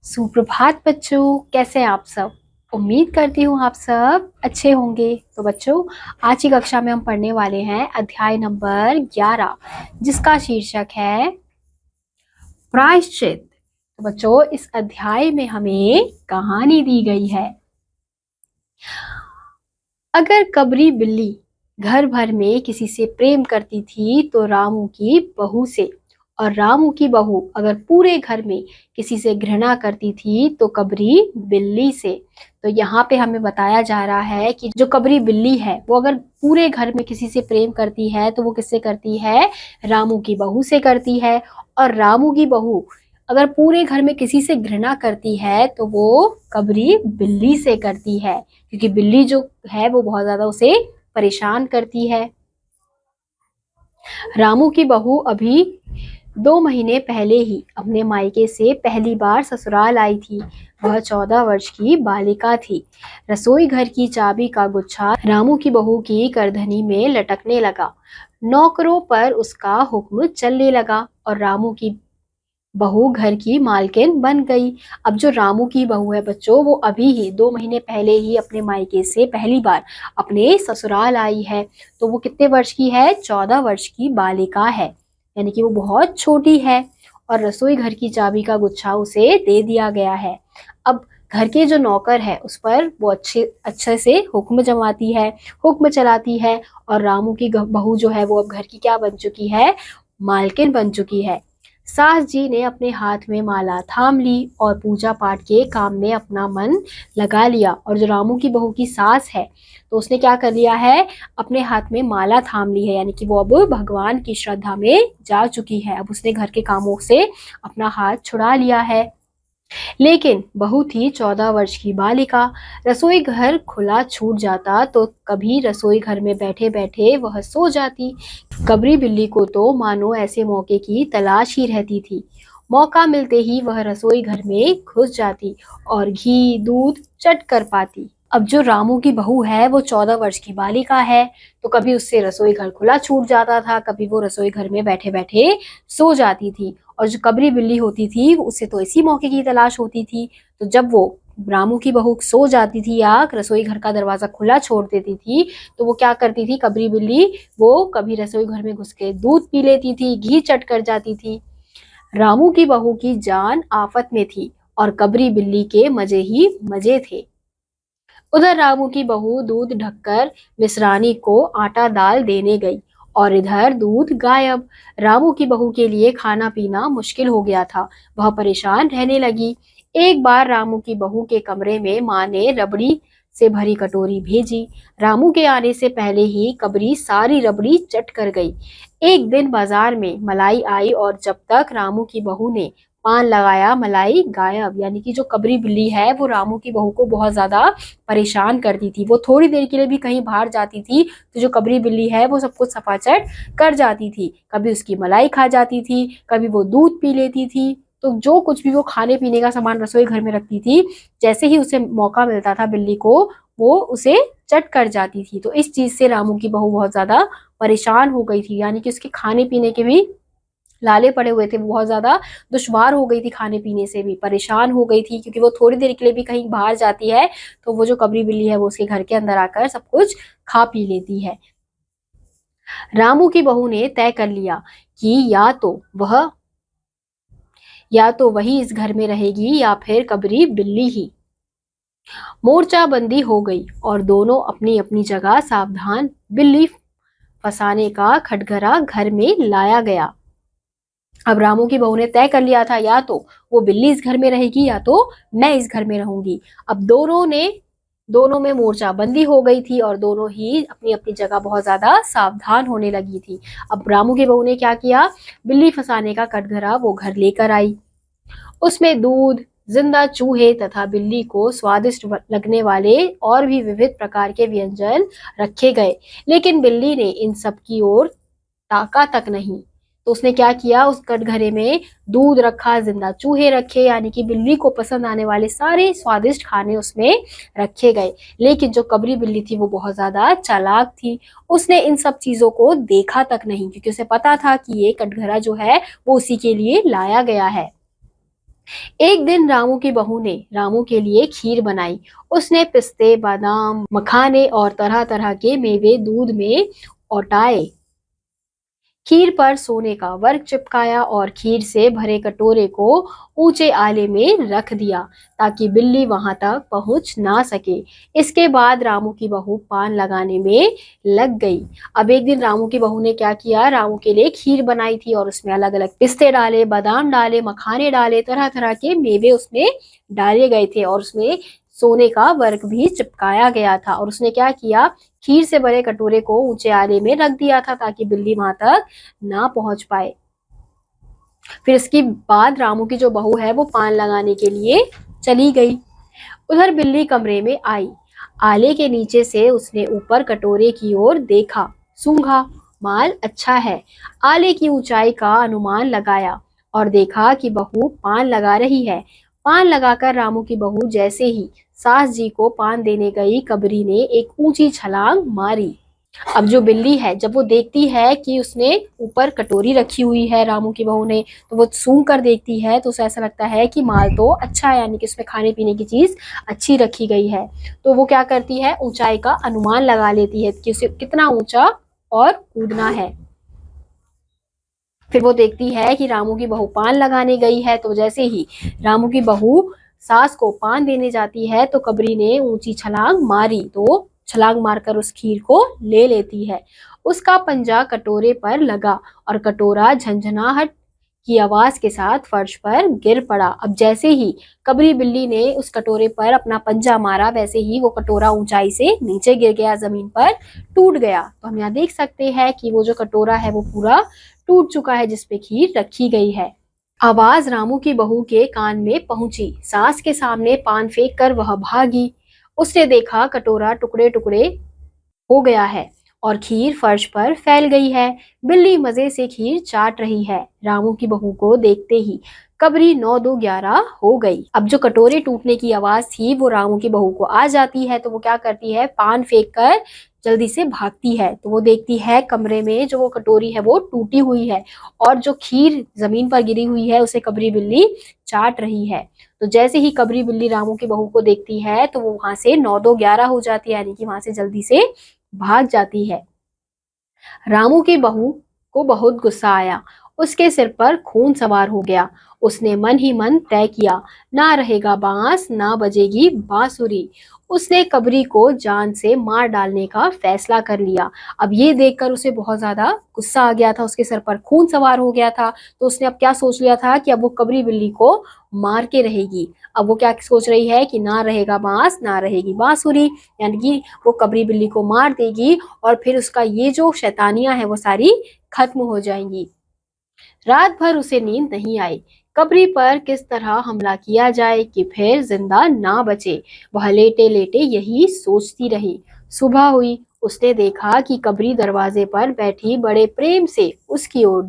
सुप्रभात बच्चों, कैसे हैं आप सब। उम्मीद करती हूँ आप सब अच्छे होंगे। तो बच्चों, आज की कक्षा में हम पढ़ने वाले हैं अध्याय नंबर 11, जिसका शीर्षक है प्रायश्चित। तो बच्चों, इस अध्याय में हमें कहानी दी गई है। अगर कबरी बिल्ली घर भर में किसी से प्रेम करती थी तो रामू की बहू से, और रामू की बहू अगर पूरे घर में किसी से घृणा करती थी तो कबरी बिल्ली से। तो यहाँ पे हमें बताया जा रहा है कि जो कबरी बिल्ली है वो अगर पूरे घर में किसी से प्रेम करती है तो वो किससे करती है, रामू की बहू से करती है। और रामू की बहू अगर पूरे घर में किसी से घृणा करती है तो वो कबरी बिल्ली से करती है, क्योंकि बिल्ली जो है वो बहुत ज्यादा उसे परेशान करती है। रामू की बहू अभी 2 महीने पहले ही अपने मायके से पहली बार ससुराल आई थी। वह 14 वर्ष की बालिका थी। रसोई घर की चाबी का गुच्छा रामू की बहू की करधनी में लटकने लगा। नौकरों पर उसका हुक्म चलने लगा और रामू की बहू घर की मालकिन बन गई। अब जो रामू की बहू है बच्चों, वो अभी ही 2 महीने पहले ही अपने मायके से पहली बार अपने ससुराल आई है। तो वो कितने वर्ष की है, 14 वर्ष की बालिका है, यानी कि वो बहुत छोटी है। और रसोई घर की चाबी का गुच्छा उसे दे दिया गया है। अब घर के जो नौकर है उस पर वो अच्छे से हुक्म जमाती है, हुक्म चलाती है। और रामू की बहू जो है वो अब घर की क्या बन चुकी है, मालकिन बन चुकी है। सास जी ने अपने हाथ में माला थाम ली और पूजा पाठ के काम में अपना मन लगा लिया। और जो रामू की बहू की सास है तो उसने क्या कर लिया है, अपने हाथ में माला थाम ली है, यानी कि वो अब भगवान की श्रद्धा में जा चुकी है। अब उसने घर के कामों से अपना हाथ छुड़ा लिया है। लेकिन बहू थी 14 वर्ष की बालिका। रसोई घर खुला छूट जाता तो कभी रसोई घर में बैठे बैठे वह सो जाती। कबरी बिल्ली को तो मानो ऐसे मौके की तलाश ही रहती थी। मौका मिलते ही वह रसोई घर में घुस जाती और घी दूध चट कर पाती। अब जो रामू की बहू है वो 14 वर्ष की बालिका है, तो कभी उससे रसोई घर खुला छूट जाता था, कभी वो रसोई घर में बैठे बैठे सो जाती थी। और जो कबरी बिल्ली होती थी उसे तो इसी मौके की तलाश होती थी। तो जब वो रामू की बहू सो जाती थी या रसोई घर का दरवाजा खुला छोड़ देती थी तो वो क्या करती थी, कबरी बिल्ली वो कभी रसोई घर में घुस के दूध पी लेती थी, घी चट कर जाती थी। रामू की बहू की जान आफत में थी और कबरी बिल्ली के मजे ही मजे थे। उधर रामू की बहू दूध ढककर मिसरानी को आटा दाल देने गई और इधर दूध गायब। रामू की बहू के लिए खाना पीना मुश्किल हो गया था। वह परेशान रहने लगी। एक बार रामू की बहू के कमरे में माँ ने रबड़ी से भरी कटोरी भेजी। रामू के आने से पहले ही कबरी सारी रबड़ी चट कर गई। एक दिन बाजार में मलाई आई और जब तक रामू की बहू ने पान लगाया मलाई गायब। यानी कि जो कबरी बिल्ली है वो रामू की बहू को बहुत ज्यादा परेशान करती थी। वो थोड़ी देर के लिए भी कहीं बाहर जाती थी तो जो कबरी बिल्ली है वो सब कुछ सफाचट कर जाती थी। कभी उसकी मलाई खा जाती थी, कभी वो दूध पी लेती थी। तो जो कुछ भी वो खाने पीने का सामान रसोई घर में रखती थी, जैसे ही उसे मौका मिलता था बिल्ली को, वो उसे चट कर जाती थी। तो इस चीज से रामू की बहू बहुत ज्यादा परेशान हो गई थी, यानी कि उसके खाने पीने के भी लाले पड़े हुए थे। बहुत ज्यादा दुश्वार हो गई थी, खाने पीने से भी परेशान हो गई थी, क्योंकि वो थोड़ी देर के लिए भी कहीं बाहर जाती है तो वो जो कबरी बिल्ली है वो उसके घर के अंदर आकर सब कुछ खा पी लेती है। रामू की बहू ने तय कर लिया कि या तो वही इस घर में रहेगी या फिर कबरी बिल्ली ही। मोर्चाबंदी हो गई और दोनों अपनी अपनी जगह सावधान। बिल्ली फंसाने का खटघरा घर में लाया गया। अब रामू की बहू ने तय कर लिया था, या तो वो बिल्ली इस घर में रहेगी या तो मैं इस घर में रहूंगी। अब दोनों में मोर्चाबंदी हो गई थी और दोनों ही अपनी अपनी जगह बहुत ज्यादा सावधान होने लगी थी। अब रामू की बहू ने क्या किया, बिल्ली फंसाने का कटघरा वो घर लेकर आई। उसमें दूध, जिंदा चूहे तथा बिल्ली को स्वादिष्ट लगने वाले और भी विविध प्रकार के व्यंजन रखे गए। लेकिन बिल्ली ने इन सब की ओर ताका तक नहीं। तो उसने क्या किया, उस कटघरे में दूध रखा, जिंदा चूहे रखे, यानी कि बिल्ली को पसंद आने वाले सारे स्वादिष्ट खाने उसमें रखे गए। लेकिन जो कबरी बिल्ली थी वो बहुत ज्यादा चालाक थी। उसने इन सब चीजों को देखा तक नहीं, क्योंकि उसे पता था कि ये कटघरा जो है वो उसी के लिए लाया गया है। एक दिन रामू की बहू ने रामू के लिए खीर बनाई। उसने पिस्ते, बादाम, मखाने और तरह तरह के मेवे दूध में औटाए। खीर पर सोने का वर्क चिपकाया और खीर से भरे कटोरे को ऊंचे आले में रख दिया ताकि बिल्ली वहां तक पहुंच ना सके। इसके बाद रामू की बहू पान लगाने में लग गई। अब एक दिन रामू की बहू ने क्या किया, रामू के लिए खीर बनाई थी और उसमें अलग अलग पिस्ते डाले, बादाम डाले, मखाने डाले, तरह तरह के मेवे उसमें डाले गए थे और उसमें सोने का वर्क भी चिपकाया गया था। और उसने क्या किया, खीर से भरे कटोरे को ऊंचे आले में रख दिया था ताकि बिल्ली वहां तक ना पहुंच पाए। फिर इसके बाद रामू की जो बहू है वो पान लगाने के लिए चली गई। उधर बिल्ली कमरे में आई। आले के नीचे से उसने ऊपर कटोरे की ओर देखा। सूंघा, माल अच्छा है। आले की ऊंचाई का अनुमान लगाया और देखा कि बहू पान लगा रही है। पान लगाकर रामू की बहू जैसे ही सास जी को पान देने गई, कबरी ने एक ऊंची छलांग मारी। अब जो बिल्ली है, जब वो देखती है कि उसने ऊपर कटोरी रखी हुई है रामू की बहू ने, तो वो सूंघ कर देखती है तो उसे ऐसा लगता है कि माल तो अच्छा है, यानी कि उसमें खाने पीने की चीज अच्छी रखी गई है। तो वो क्या करती है, ऊंचाई का अनुमान लगा लेती है कि उसे कितना ऊंचा और कूदना है। फिर वो देखती है कि रामू की बहू पान लगाने गई है, तो जैसे ही रामू की बहू सास को पान देने जाती है तो कबरी ने ऊंची छलांग मारी, तो छलांग मारकर उस खीर को ले लेती है। उसका पंजा कटोरे पर लगा और कटोरा झंझनाहट की आवाज के साथ फर्श पर गिर पड़ा। अब जैसे ही कबरी बिल्ली ने उस कटोरे पर अपना पंजा मारा, वैसे ही वो कटोरा ऊंचाई से नीचे गिर गया, जमीन पर टूट गया। तो हम यहाँ देख सकते हैं कि वो जो कटोरा है वो पूरा टूट चुका है जिसपे खीर रखी गई है। आवाज रामू की बहू के कान में पहुंची। सास के सामने पान फेंक कर वह भागी। उसने देखा कटोरा टुकड़े टुकड़े हो गया है और खीर फर्श पर फैल गई है। बिल्ली मजे से खीर चाट रही है। रामू की बहू को देखते ही कबरी 9-2-11 हो गई। अब जो कटोरे टूटने की आवाज थी वो रामू की बहू को आ जाती है, तो वो क्या करती है, पान फेंक कर जल्दी से भागती है। तो वो देखती है कमरे में जो वो कटोरी है वो टूटी हुई है और जो खीर जमीन पर गिरी हुई है उसे कबरी बिल्ली चाट रही है। तो जैसे ही कबरी बिल्ली रामू की बहू को देखती है तो वो वहां से 9-2-11 हो जाती है, यानी कि वहां से जल्दी से भाग जाती है। रामू की बहू को बहुत गुस्सा आया। उसके सिर पर खून सवार हो गया। उसने मन ही मन तय किया, ना रहेगा बांस ना बजेगी बांसुरी। उसने कबरी को जान से मार डालने का फैसला कर लिया। अब ये देखकर उसे बहुत ज्यादा गुस्सा आ गया था, उसके सर पर खून सवार हो गया था। तो उसने अब क्या सोच लिया था कि अब वो कबरी बिल्ली को मार के रहेगी। अब वो क्या सोच रही है कि ना रहेगा बांस ना रहेगी बांसुरी, यानी कि वो कबरी बिल्ली को मार देगी और फिर उसका ये जो शैतानियां है वो सारी खत्म हो जाएंगी। रात भर उसे नींद नहीं आई। कबरी पर किस तरह हमला किया जाए कि फिर जिंदा ना बचे, वह लेटे लेटे यही सोचती रही। सुबह हुई। उसने देखा कि कबरी दरवाजे पर बैठी बड़े प्रेम से उसकी ओर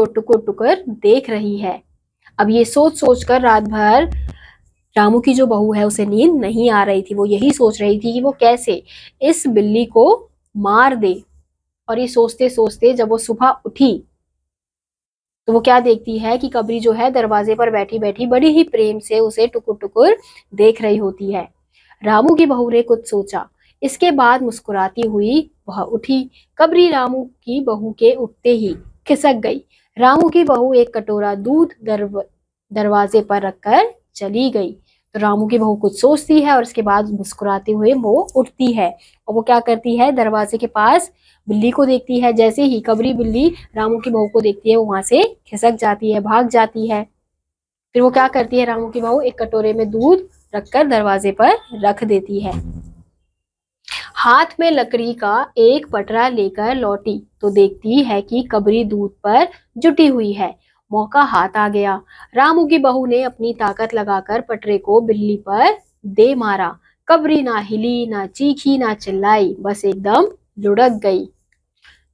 टुकुर टुकुर देख रही है। अब ये सोच सोच कर रात भर रामू की जो बहू है उसे नींद नहीं आ रही थी। वो यही सोच रही थी कि वो कैसे इस बिल्ली को मार दे। और ये सोचते सोचते जब वो सुबह उठी तो वो क्या देखती है कि कबरी जो है दरवाजे पर बैठी बैठी बड़ी ही प्रेम से उसे टुकुर टुकुर देख रही होती है। रामू की बहू ने कुछ सोचा। इसके बाद मुस्कुराती हुई वह उठी। कबरी रामू की बहू के उठते ही खिसक गई। रामू की बहू एक कटोरा दूध दरवाजे पर रखकर चली गई। तो रामू की बहू कुछ सोचती है और उसके बाद मुस्कुराते हुए वो उठती है और वो क्या करती है, दरवाजे के पास बिल्ली को देखती है। जैसे ही कबरी बिल्ली रामू की बहू को देखती है वो वहां से खिसक जाती है, भाग जाती है। फिर वो क्या करती है, रामू की बहू एक कटोरे में दूध रखकर दरवाजे पर रख देती है। हाथ में लकड़ी का एक पटरा लेकर लौटी तो देखती है कि कबरी दूध पर जुटी हुई है। मौका हाथ आ गया। रामू की बहू ने अपनी ताकत लगाकर पटरे को बिल्ली पर दे मारा। कबरी ना हिली, ना चीखी, ना चिल्लाई, बस एकदम लुढ़क गई।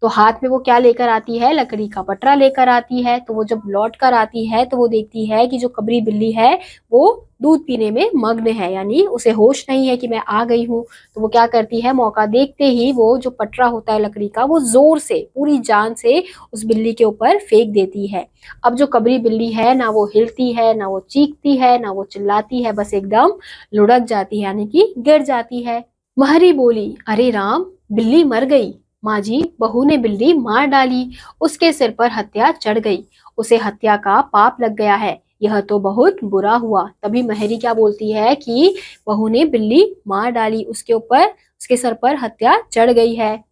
तो हाथ में वो क्या लेकर आती है, लकड़ी का पटरा लेकर आती है। तो वो जब लौट कर आती है तो वो देखती है कि जो कबरी बिल्ली है वो दूध पीने में मग्न है, यानी उसे होश नहीं है कि मैं आ गई हूँ। तो वो क्या करती है, मौका देखते ही वो जो पटरा होता है लकड़ी का वो जोर से पूरी जान से उस बिल्ली के ऊपर फेंक देती है। अब जो कबरी बिल्ली है ना वो हिलती है, ना वो चीखती है, ना वो चिल्लाती है, बस एकदम लुढ़क जाती है, यानी कि गिर जाती है। महरी बोली, अरे राम, बिल्ली मर गई। माँ जी, बहू ने बिल्ली मार डाली, उसके सिर पर हत्या चढ़ गई, उसे हत्या का पाप लग गया है, यह तो बहुत बुरा हुआ। तभी महरी क्या बोलती है कि बहू ने बिल्ली मार डाली, उसके ऊपर उसके सर पर हत्या चढ़ गई है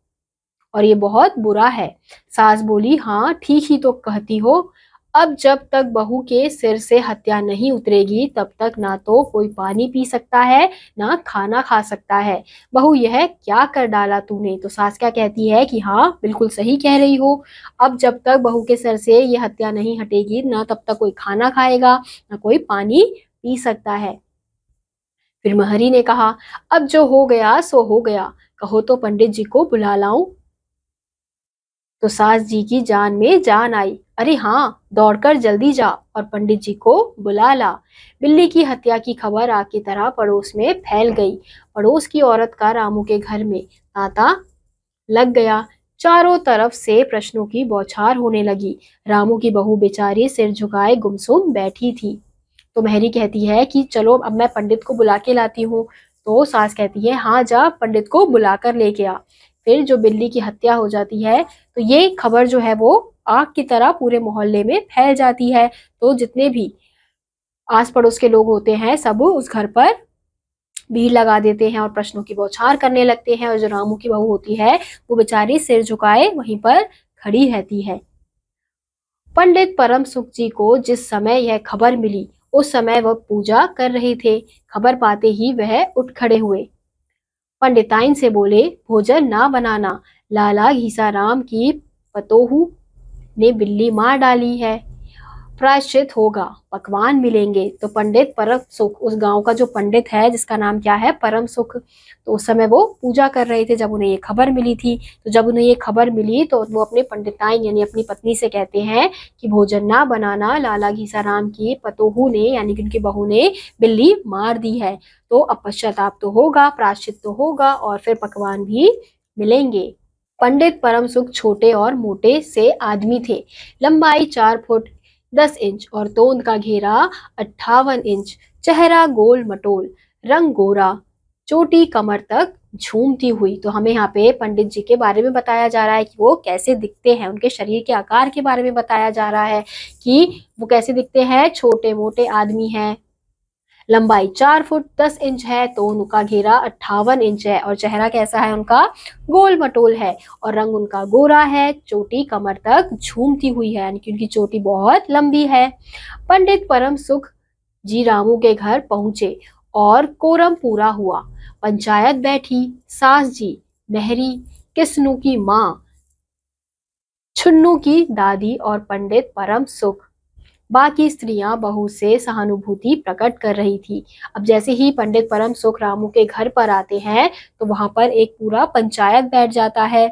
और ये बहुत बुरा है। सास बोली, हाँ ठीक ही तो कहती हो। अब जब तक बहू के सिर से हत्या नहीं उतरेगी तब तक ना तो कोई पानी पी सकता है ना खाना खा सकता है। बहू, यह क्या कर डाला तूने। तो सास क्या कहती है कि हाँ बिल्कुल सही कह रही हो। अब जब तक बहू के सिर से ये हत्या नहीं हटेगी ना तब तक कोई खाना खाएगा ना कोई पानी पी सकता है। फिर महरी ने कहा, अब जो हो गया सो हो गया, कहो तो पंडित जी को बुला लाऊं। तो सास जी की जान में जान आई। अरे हाँ, दौड़कर जल्दी जा और पंडित जी को बुला ला। बिल्ली की हत्या की खबर आग की तरह पड़ोस में फैल गई। पड़ोस की औरत का रामू के घर में तांता लग गया। चारों तरफ से प्रश्नों की बौछार होने लगी। रामू की बहू बेचारी सिर झुकाए गुमसुम बैठी थी। तो महरी कहती है कि चलो अब मैं पंडित को बुला के लाती हूँ। तो सास कहती है, हाँ जा पंडित को बुला कर लेके आ। फिर जो बिल्ली की हत्या हो जाती है तो ये खबर जो है वो आग की तरह पूरे मोहल्ले में फैल जाती है। तो जितने भी आस पड़ोस के लोग होते हैं सब उस घर पर भीड़ लगा देते हैं और प्रश्नों की बौछार करने लगते हैं। और जो रामू की बहू होती है वो बेचारी सिर झुकाए वहीं पर खड़ी रहती है। पंडित परम सुख जी को जिस समय यह खबर मिली उस समय वह पूजा कर रहे थे। खबर पाते ही वह उठ खड़े हुए। पंडिताइन से बोले, भोजन ना बनाना, लाला घीसाराम की पतोहू ने बिल्ली मार डाली है, प्रायश्चित होगा, पकवान मिलेंगे। तो पंडित परम सुख, उस गांव का जो पंडित है जिसका नाम क्या है, परम सुख, तो उस समय वो पूजा कर रहे थे जब उन्हें ये खबर मिली थी। तो जब उन्हें ये खबर मिली तो वो अपने पंडिताइन यानी अपनी पत्नी से कहते हैं कि भोजन ना बनाना, लाला घीसाराम की पतोहू ने यानी कि उनकी बहू ने बिल्ली मार दी है। तो अब पश्चाताप तो होगा, प्रायश्चित तो होगा और फिर पकवान भी मिलेंगे। पंडित परम सुख छोटे और मोटे से आदमी थे। लंबाई 4 फुट 10 इंच और तोंद का घेरा 58 इंच, चेहरा गोल मटोल, रंग गोरा, चोटी कमर तक झूमती हुई। तो हमें यहाँ पे पंडित जी के बारे में बताया जा रहा है कि वो कैसे दिखते हैं, उनके शरीर के आकार के बारे में बताया जा रहा है कि वो कैसे दिखते हैं। छोटे मोटे आदमी हैं, लंबाई 4 फुट 10 इंच है, तो उनका घेरा 58 इंच है और चेहरा कैसा है उनका, गोल मटोल है और रंग उनका गोरा है, चोटी कमर तक झूमती हुई है यानी कि उनकी चोटी बहुत लंबी है। पंडित परम सुख जी रामू के घर पहुंचे और कोरम पूरा हुआ। पंचायत बैठी। सास जी, महरी, किस्नू की माँ, छुन्नू की दादी और पंडित परम सुख। बाकी स्त्रियां बहू से सहानुभूति प्रकट कर रही थी। अब जैसे ही पंडित परम सुख रामू के घर पर आते हैं तो वहां पर एक पूरा पंचायत बैठ जाता है।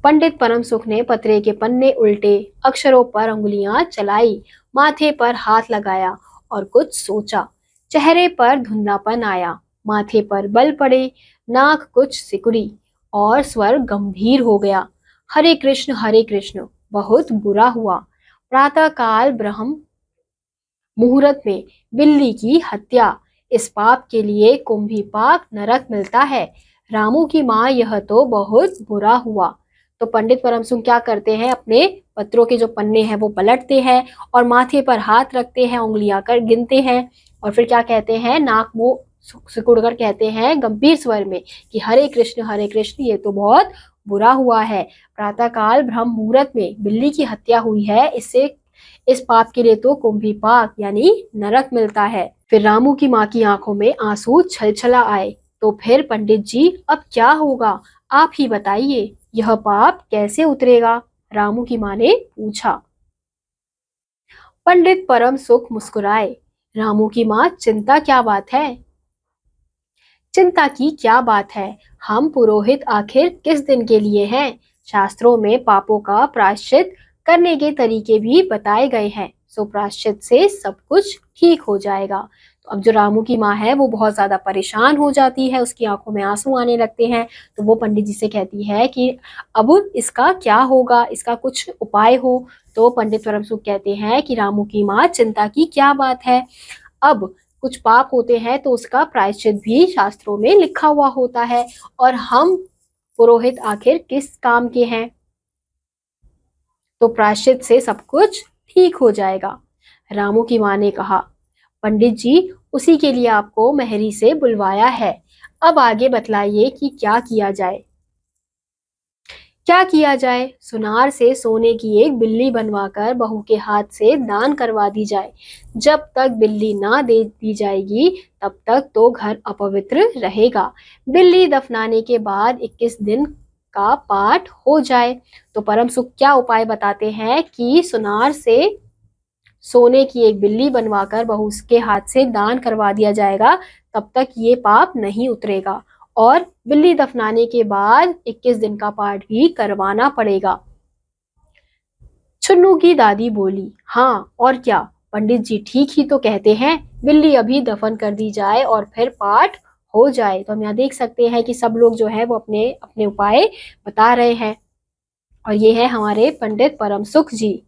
पंडित परम सुख ने पतरे के पन्ने उल्टे, अक्षरों पर उंगलियां चलाई, माथे पर हाथ लगाया और कुछ सोचा। चेहरे पर धुंधलापन आया, माथे पर बल पड़े, नाक कुछ सिकुड़ी और स्वर गंभीर हो गया। हरे कृष्ण, बहुत बुरा हुआ। प्रातः काल ब्रह्म मुहूर्त में बिल्ली की हत्या, इस पाप के लिए कुंभी पाक नरक मिलता है। रामू की माँ, यह तो बहुत बुरा हुआ। तो पंडित परम सुख क्या करते हैं, अपने पत्रों के जो पन्ने हैं वो पलटते हैं और माथे पर हाथ रखते हैं, उंगलियां कर गिनते हैं और फिर क्या कहते हैं, नाक मुंह सिकुड़ कर कहते हैं गंभीर स्वर में कि हरे कृष्ण, ये तो बहुत बुरा हुआ है। प्रातःकाल ब्रह्म मुहूर्त में बिल्ली की हत्या हुई है, इससे इस पाप के लिए तो कुंभी पाक यानी नरक मिलता है। फिर रामू की माँ की आंखों में आंसू छलछला आए। तो फिर पंडित जी अब क्या होगा, आप ही बताइए, यह पाप कैसे उतरेगा, रामू की माँ ने पूछा। पंडित परम सुख मुस्कुराए। रामू की माँ, चिंता क्या बात है, चिंता की क्या बात है, हम पुरोहित आखिर किस दिन के लिए हैं, शास्त्रों में पापों का प्रायश्चित करने के तरीके भी बताए गए हैं, सो प्रायश्चित से सब कुछ ठीक हो जाएगा। तो अब जो रामू की माँ है वो बहुत ज्यादा परेशान हो जाती है, उसकी आंखों में आंसू आने लगते हैं। तो वो पंडित जी से कहती है कि अब इसका क्या होगा, इसका कुछ उपाय हो। तो पंडित परम सुख कहते हैं कि रामू की माँ, चिंता की क्या बात है, अब कुछ पाप होते हैं तो उसका प्रायश्चित भी शास्त्रों में लिखा हुआ होता है, और हम पुरोहित आखिर किस काम के हैं, तो प्रायश्चित से सब कुछ ठीक हो जाएगा। रामू की माँ ने कहा, पंडित जी, उसी के लिए आपको महरी से बुलवाया है, अब आगे बतलाइए कि क्या किया जाए। क्या किया जाए? सुनार से सोने की एक बिल्ली बनवाकर बहू के हाथ से दान करवा दी जाए। जब तक बिल्ली ना दे दी जाएगी तब तक तो घर अपवित्र रहेगा। बिल्ली दफनाने के बाद 21 दिन का पाठ हो जाए। तो परम सुख क्या उपाय बताते हैं कि सुनार से सोने की एक बिल्ली बनवाकर बहू के हाथ से दान करवा दिया जाएगा, तब तक ये पाप नहीं उतरेगा, और बिल्ली दफनाने के बाद 21 दिन का पाठ भी करवाना पड़ेगा। छुन्नू की दादी बोली, हाँ और क्या, पंडित जी ठीक ही तो कहते हैं, बिल्ली अभी दफन कर दी जाए और फिर पाठ हो जाए। तो हम यहाँ देख सकते हैं कि सब लोग जो है वो अपने अपने उपाय बता रहे हैं, और ये है हमारे पंडित परम सुख जी।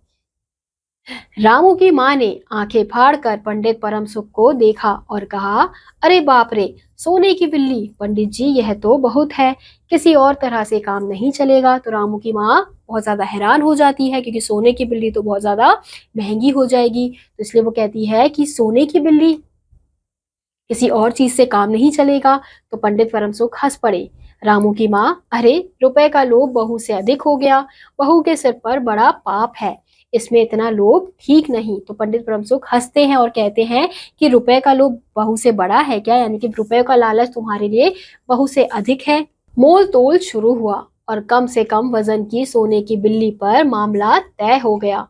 रामू की माँ ने आंखें फाड़कर पंडित परम सुख को देखा और कहा, अरे बाप रे, सोने की बिल्ली, पंडित जी यह तो बहुत है, किसी और तरह से काम नहीं चलेगा। तो रामू की माँ बहुत ज्यादा हैरान हो जाती है, क्योंकि सोने की बिल्ली तो बहुत ज्यादा महंगी हो जाएगी। तो इसलिए वो कहती है कि सोने की बिल्ली, किसी और चीज से काम नहीं चलेगा। तो पंडित परम सुख हंस पड़े। रामू की माँ, अरे रुपए का लोभ बहू से अधिक हो गया, बहू के सिर पर बड़ा पाप है, इसमें इतना लोभ ठीक नहीं। तो पंडित परम सुख हंसते हैं और कहते हैं कि रुपए का लोभ बहू से बड़ा है क्या, यानी कि रुपए का लालच तुम्हारे लिए बहू से अधिक है। मोल तोल शुरू हुआ और कम से कम वजन की सोने की बिल्ली पर मामला तय हो गया।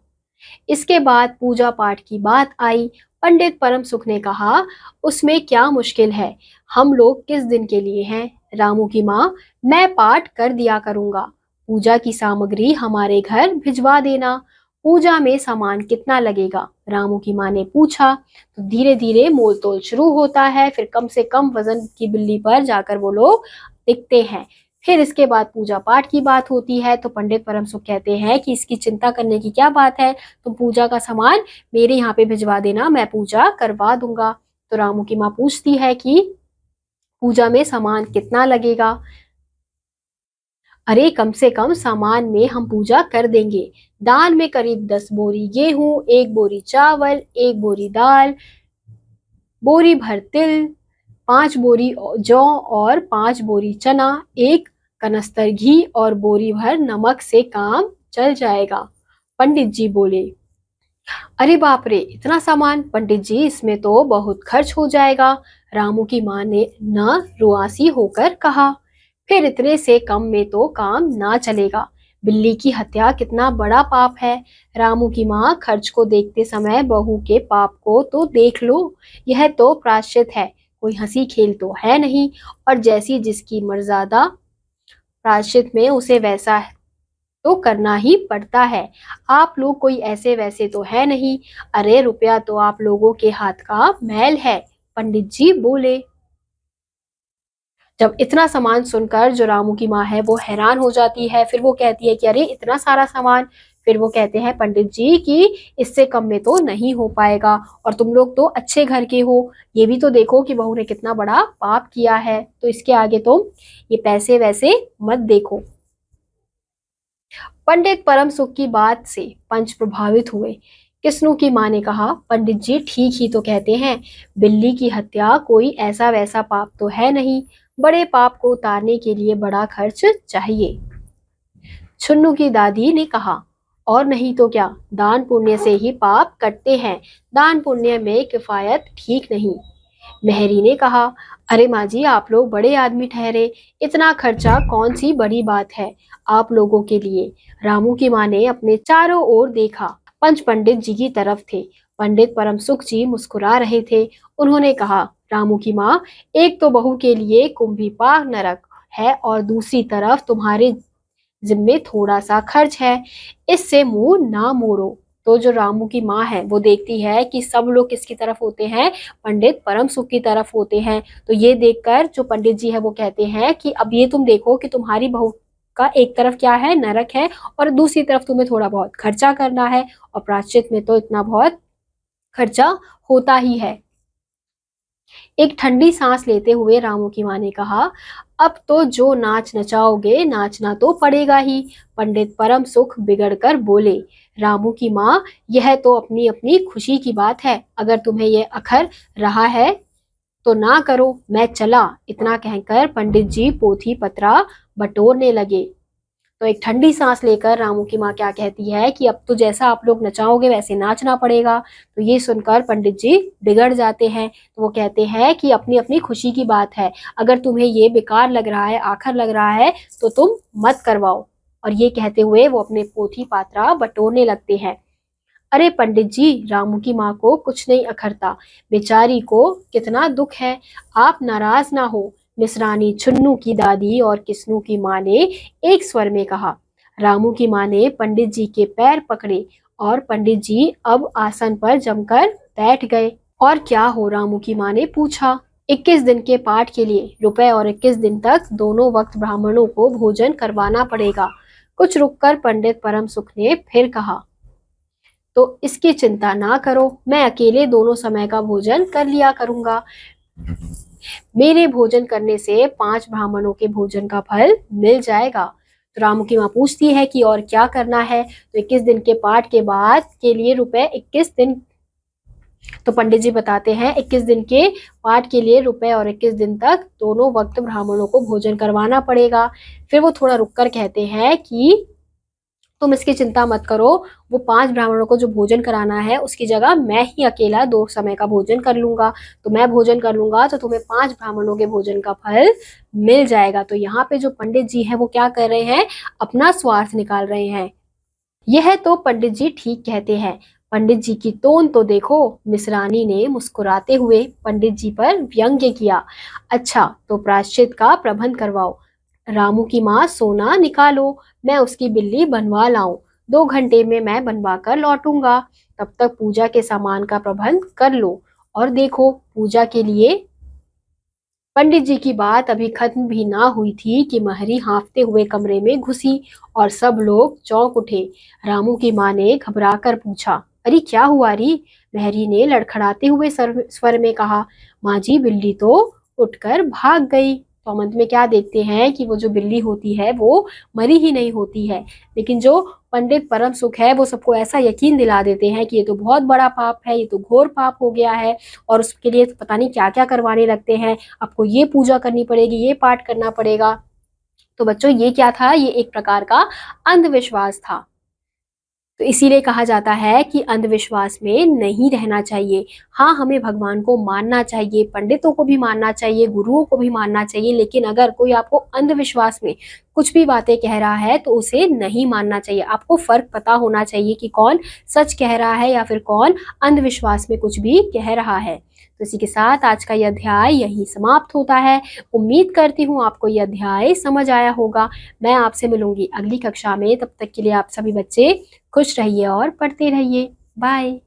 इसके बाद पूजा पाठ की बात आई। पंडित परम सुख ने कहा, उसमें क्या मुश्किल है, हम लोग किस दिन के लिए हैं? रामू की माँ, मैं पाठ कर दिया करूंगा, पूजा की सामग्री हमारे घर भिजवा देना। पूजा में सामान कितना लगेगा? रामू की माँ ने पूछा। तो धीरे धीरे मोल तोल शुरू होता है, फिर कम से कम वजन की बिल्ली पर जाकर वो लोग टिकते हैं। फिर इसके बाद पूजा पाठ की बात होती है। तो पंडित परम सुख कहते हैं कि इसकी चिंता करने की क्या बात है, तुम पूजा का सामान मेरे यहाँ पे भिजवा देना, मैं पूजा करवा दूंगा। तो रामू की माँ पूछती है कि पूजा में सामान कितना लगेगा? अरे कम से कम सामान में हम पूजा कर देंगे। दाल में करीब 10 बोरी गेहूं, 1 बोरी चावल, 1 बोरी दाल, बोरी भर तिल, 5 बोरी जौ और 5 बोरी चना, 1 कनस्तर घी और बोरी भर नमक से काम चल जाएगा। पंडित जी बोले, अरे बाप रे, इतना सामान, पंडित जी इसमें तो बहुत खर्च हो जाएगा। रामू की माँ ने न रुआसी होकर कहा, फिर इतने से कम में तो काम ना चलेगा, बिल्ली की हत्या कितना बड़ा पाप है। रामू की माँ खर्च को देखते समय बहू के पाप को तो देख लो, यह तो प्रायश्चित है, कोई हंसी खेल तो है नहीं, और जैसी जिसकी मर्यादा प्रायश्चित में उसे वैसा तो करना ही पड़ता है। आप लोग कोई ऐसे वैसे तो है नहीं, अरे रुपया तो आप लोगों के हाथ का मैल है, पंडित जी बोले। जब इतना सामान सुनकर जो रामू की माँ है वो हैरान हो जाती है, फिर वो कहती है कि अरे इतना सारा सामान। फिर वो कहते हैं पंडित जी कि इससे कम में तो नहीं हो पाएगा, और तुम लोग तो अच्छे घर के हो, ये भी तो देखो कि बहू ने कितना बड़ा पाप किया है, तो इसके आगे तुम ये पैसे वैसे मत देखो। पंडित परम सुख की बात से पंच प्रभावित हुए। किस्नू की माँ ने कहा, पंडित जी ठीक ही तो कहते हैं, बिल्ली की हत्या कोई ऐसा वैसा पाप तो है नहीं, बड़े पाप को उतारने के लिए बड़ा खर्च चाहिए। छुन्नू की दादी ने कहा, और नहीं तो क्या, दान पुण्य से ही पाप कटते हैं, दान पुण्य में किफायत ठीक नहीं। मेहरी ने कहा, अरे माँ जी आप लोग बड़े आदमी ठहरे, इतना खर्चा कौन सी बड़ी बात है आप लोगों के लिए। रामू की माँ ने अपने चारों ओर देखा, पंच पंडित जी की तरफ थे। पंडित परम सुख जी मुस्कुरा रहे थे। उन्होंने कहा, रामू की माँ, एक तो बहू के लिए कुंभी पाक नरक है, और दूसरी तरफ तुम्हारे जिम्मे थोड़ा सा खर्च है, इससे मुंह ना मोड़ो। तो जो रामू की माँ है वो देखती है कि सब लोग किसकी तरफ होते हैं, पंडित परम सुख की तरफ होते हैं। तो ये देखकर जो पंडित जी है वो कहते हैं कि अब ये तुम देखो कि तुम्हारी बहू का एक तरफ क्या है, नरक है, और दूसरी तरफ तुम्हें थोड़ा बहुत खर्चा करना है, और प्रायश्चित में तो इतना बहुत खर्चा होता ही है। एक ठंडी सांस लेते हुए रामू की माँ ने कहा, अब तो जो नाच नचाओगे नाचना तो पड़ेगा ही। पंडित परम सुख बिगड़कर बोले, रामू की माँ, यह तो अपनी अपनी खुशी की बात है, अगर तुम्हें यह अखर रहा है तो ना करो, मैं चला। इतना कहकर पंडित जी पोथी पत्रा बटोरने लगे। तो एक ठंडी सांस लेकर रामू की माँ क्या कहती है कि अब तो जैसा आप लोग नचाओगे वैसे नाचना पड़ेगा। तो ये सुनकर पंडित जी बिगड़ जाते हैं। तो वो कहते हैं कि अपनी अपनी खुशी की बात है, अगर तुम्हें ये बेकार लग रहा है, आखर लग रहा है, तो तुम मत करवाओ। और ये कहते हुए वो अपने पोथी पात्रा बटोरने लगते हैं। अरे पंडित जी, रामू की माँ को कुछ नहीं अखरता, बेचारी को कितना दुख है, आप नाराज ना हो। मिसरानी छुन्नू की दादी और किस्नू की माँ ने एक स्वर में कहा। रामू की माँ ने पंडित जी के पैर पकड़े और पंडित जी अब आसन पर जमकर बैठ गए। और क्या हो, रामू की माँ ने पूछा। 21 दिन के पाठ के लिए रुपए और 21 दिन तक दोनों वक्त ब्राह्मणों को भोजन करवाना पड़ेगा। कुछ रुककर पंडित परम सुख ने फिर कहा, तो इसकी चिंता ना करो, मैं अकेले दोनों समय का भोजन कर लिया करूंगा। मेरे भोजन करने से 5 ब्राह्मणों के भोजन का फल मिल जाएगा। तो रामू की माँ पूछती है कि और क्या करना है। तो 21 दिन के पाठ के बाद के लिए रुपए 21 दिन, तो पंडित जी बताते हैं 21 दिन के पाठ के लिए रुपए और 21 दिन तक दोनों वक्त ब्राह्मणों को भोजन करवाना पड़ेगा। फिर वो थोड़ा रुककर कहते हैं कि तुम इसकी चिंता मत करो, वो 5 ब्राह्मणों को जो भोजन कराना है उसकी जगह मैं ही अकेला 2 समय का भोजन कर लूंगा। तो मैं भोजन कर लूंगा तो तुम्हें 5 ब्राह्मणों के भोजन का फल मिल जाएगा। तो यहाँ पे जो पंडित जी है वो क्या कर रहे हैं, अपना स्वार्थ निकाल रहे हैं। यह तो पंडित जी ठीक कहते हैं, पंडित जी की टोन तो देखो। मिसरानी ने मुस्कुराते हुए पंडित जी पर व्यंग्य किया। अच्छा, तो प्रायश्चित का प्रबंध करवाओ। रामू की माँ, सोना निकालो, मैं उसकी बिल्ली बनवा लाऊं। 2 घंटे में मैं बनवा कर लौटूंगा, तब तक पूजा के सामान का प्रबंध कर लो। और देखो, पूजा के लिए पंडित जी की बात अभी खत्म भी ना हुई थी कि महरी हाँफते हुए कमरे में घुसी और सब लोग चौंक उठे। रामू की माँ ने घबराकर पूछा, अरे क्या हुआ री? महरी ने लड़खड़ाते हुए स्वर में कहा, माँ जी, बिल्ली तो उठकर भाग गई। तो हम अंत में क्या देखते हैं कि वो जो बिल्ली होती है वो मरी ही नहीं होती है, लेकिन जो पंडित परम सुख है वो सबको ऐसा यकीन दिला देते हैं कि ये तो बहुत बड़ा पाप है, ये तो घोर पाप हो गया है, और उसके लिए तो पता नहीं क्या क्या करवाने लगते हैं, आपको ये पूजा करनी पड़ेगी, ये पाठ करना पड़ेगा। तो बच्चों, ये क्या था, ये एक प्रकार का अंधविश्वास था। तो इसीलिए कहा जाता है कि अंधविश्वास में नहीं रहना चाहिए। हाँ, हमें भगवान को मानना चाहिए, पंडितों को भी मानना चाहिए, गुरुओं को भी मानना चाहिए, लेकिन अगर कोई आपको अंधविश्वास में कुछ भी बातें कह रहा है तो उसे नहीं मानना चाहिए। आपको फर्क पता होना चाहिए कि कौन सच कह रहा है या फिर कौन अंधविश्वास में कुछ भी कह रहा है। तो इसी के साथ आज का यह अध्याय यहीं समाप्त होता है। उम्मीद करती हूँ आपको यह अध्याय समझ आया होगा। मैं आपसे मिलूंगी अगली कक्षा में, तब तक के लिए आप सभी बच्चे खुश रहिए और पढ़ते रहिए। बाय।